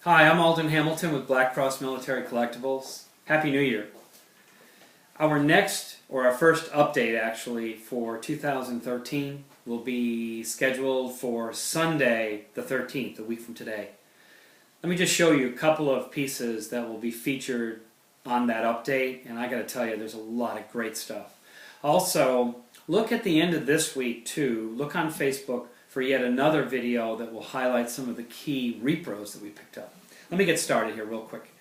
Hi, I'm Alden Hamilton with Black Cross Military Collectibles. Happy New Year. Our first update actually for 2013 will be scheduled for Sunday the 13th, a week from today. Let me just show you a couple of pieces that will be featured on that update, and I gotta tell you, there's a lot of great stuff. Also, look at the end of this week too, look on Facebook for yet another video that will highlight some of the key repros that we picked up. Let me get started here real quick.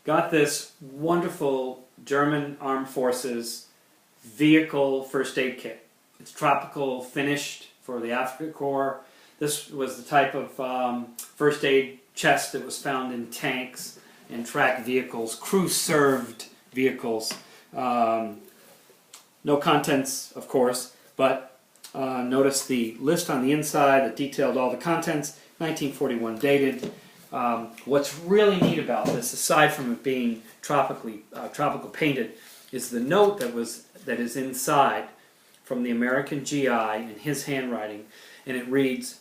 Got this wonderful German Armed Forces vehicle first aid kit. It's tropical finished for the Africa Corps. This was the type of first aid chest that was found in tanks and tracked vehicles, crew-served vehicles. No contents, of course, but notice the list on the inside that detailed all the contents, 1941 dated. What's really neat about this, aside from it being tropical painted, is the note that is inside from the American GI in his handwriting, and it reads,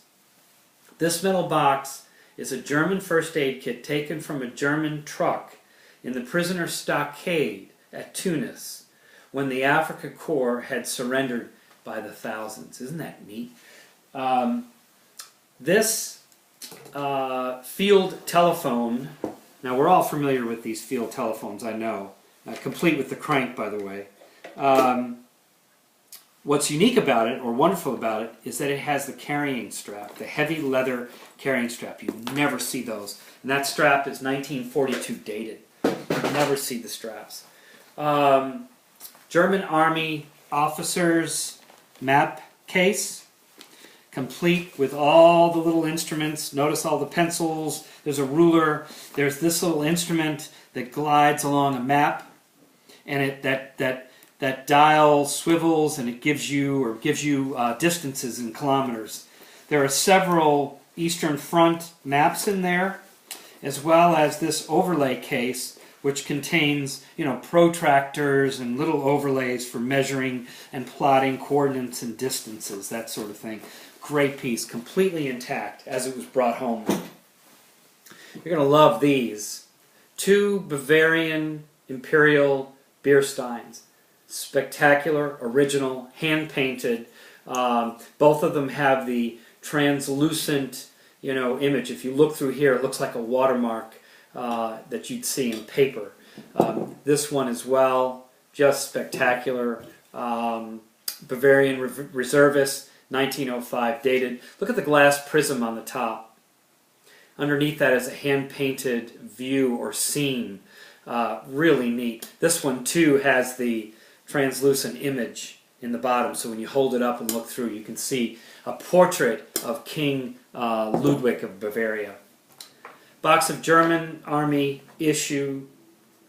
"This metal box is a German first aid kit taken from a German truck in the prisoner stockade at Tunis when the Africa Corps had surrendered by the thousands." Isn't that neat? This field telephone, now we're all familiar with these field telephones, I know, complete with the crank, by the way. What's unique about it, or wonderful about it, is that it has the carrying strap, the heavy leather carrying strap. You never see those. And that strap is 1942 dated. You never see the straps. German Army officers map case, complete with all the little instruments. Notice all the pencils. There's a ruler. There's this little instrument that glides along a map, and that dial swivels and it gives you distances in kilometers. There are several Eastern Front maps in there, as well as this overlay case, which contains, protractors and little overlays for measuring and plotting coordinates and distances, that sort of thing. Great piece, completely intact as it was brought home. You're going to love these. 2 Bavarian Imperial beer steins. Spectacular, original, hand-painted. Both of them have the translucent, image. If you look through here, it looks like a watermark that you'd see in paper. This one as well, just spectacular. Bavarian Reservist, 1905 dated. Look at the glass prism on the top. Underneath that is a hand-painted view or scene. Really neat. This one too has the translucent image in the bottom, so when you hold it up and look through, you can see a portrait of King Ludwig of Bavaria. Box of German Army issue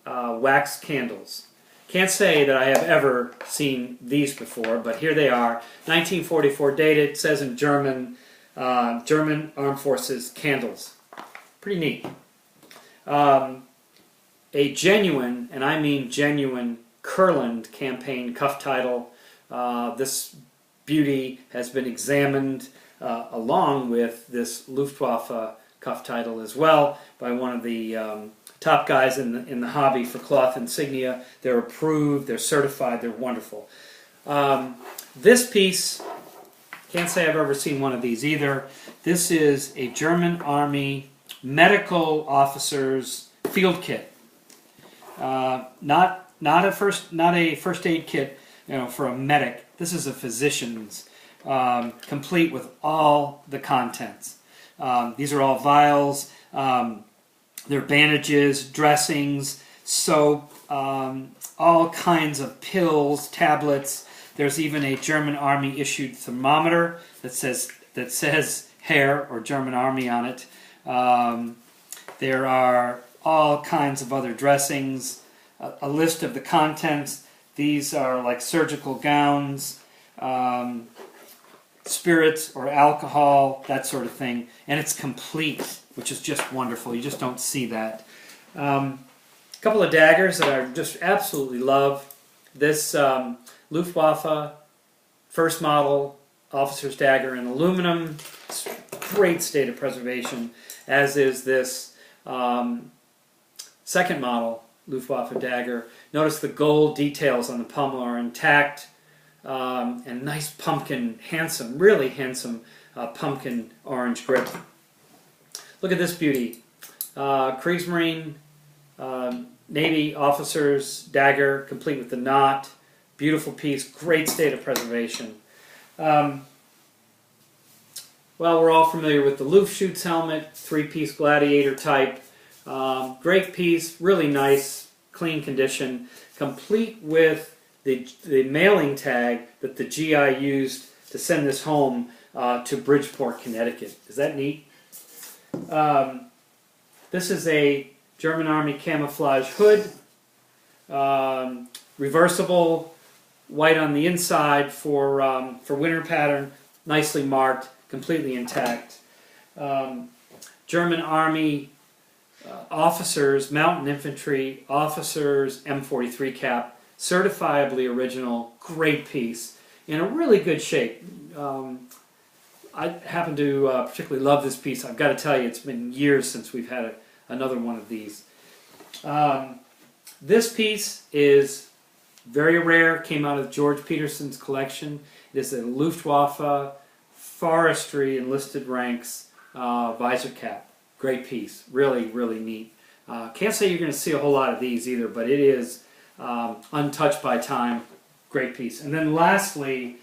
wax candles. Can't say that I have ever seen these before, but here they are. 1944 dated. It says in German, German Armed Forces candles. Pretty neat. A genuine, and I mean genuine, Kurland campaign cuff title. This beauty has been examined along with this Luftwaffe cuff title as well by one of the top guys in the hobby for cloth insignia. They're approved, they're certified, they're wonderful. This piece, can't say I've ever seen one of these either. This is a German Army medical officer's field kit. Not a first aid kit, for a medic. This is a physician's, complete with all the contents. These are all vials. They're bandages, dressings, soap, all kinds of pills, tablets. There's even a German Army issued thermometer that says hair or German Army on it. There are all kinds of other dressings, a list of the contents. These are like surgical gowns, spirits or alcohol, that sort of thing. And it's complete, which is just wonderful. You just don't see that. A couple of daggers that I just absolutely love. This Luftwaffe first model officer's dagger in aluminum. It's great state of preservation. as is this second model Luftwaffe dagger. Notice the gold details on the pommel are intact, and nice pumpkin, really handsome pumpkin orange grip. Look at this beauty. Kriegsmarine Navy officer's dagger, complete with the knot. Beautiful piece, great state of preservation. Well, we're all familiar with the Luftschutz helmet, three-piece gladiator type. Great piece, really nice, clean condition, complete with the mailing tag that the GI used to send this home to Bridgeport, Connecticut. Is that neat? This is a German Army camouflage hood, reversible, white on the inside for winter pattern, nicely marked, completely intact. German Army officers, mountain infantry officers, M43 cap, certifiably original, great piece, in a really good shape. I happen to particularly love this piece. I've got to tell you, it's been years since we've had another one of these. This piece is very rare, came out of George Peterson's collection. It is a Luftwaffe forestry enlisted ranks visor cap. Great piece, really, really neat. Can't say you're going to see a whole lot of these either, but it is untouched by time. Great piece. And then lastly,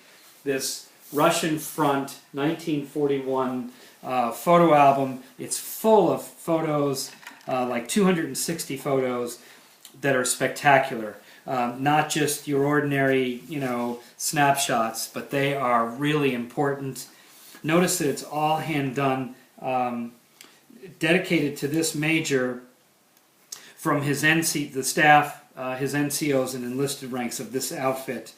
this Russian Front 1941 photo album. It's full of photos, like 260 photos that are spectacular. Not just your ordinary, snapshots, but they are really important. Notice that it's all hand done, dedicated to this major from his the staff, his NCOs and enlisted ranks of this outfit.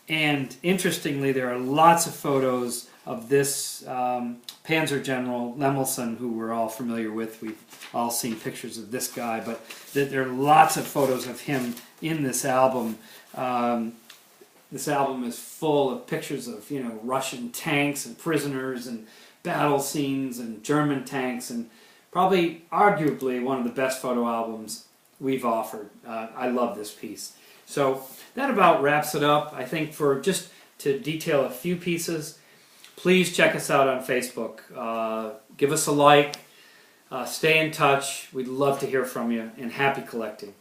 And interestingly, there are lots of photos of this Panzer General Lemelson, who we're all familiar with. We've all seen pictures of this guy, but there are lots of photos of him in this album. This album is full of pictures of Russian tanks and prisoners and battle scenes and German tanks, and probably arguably one of the best photo albums we've offered. I love this piece. So that about wraps it up. I think for just to detail a few pieces, please check us out on Facebook. Give us a like. Stay in touch. We'd love to hear from you, and happy collecting.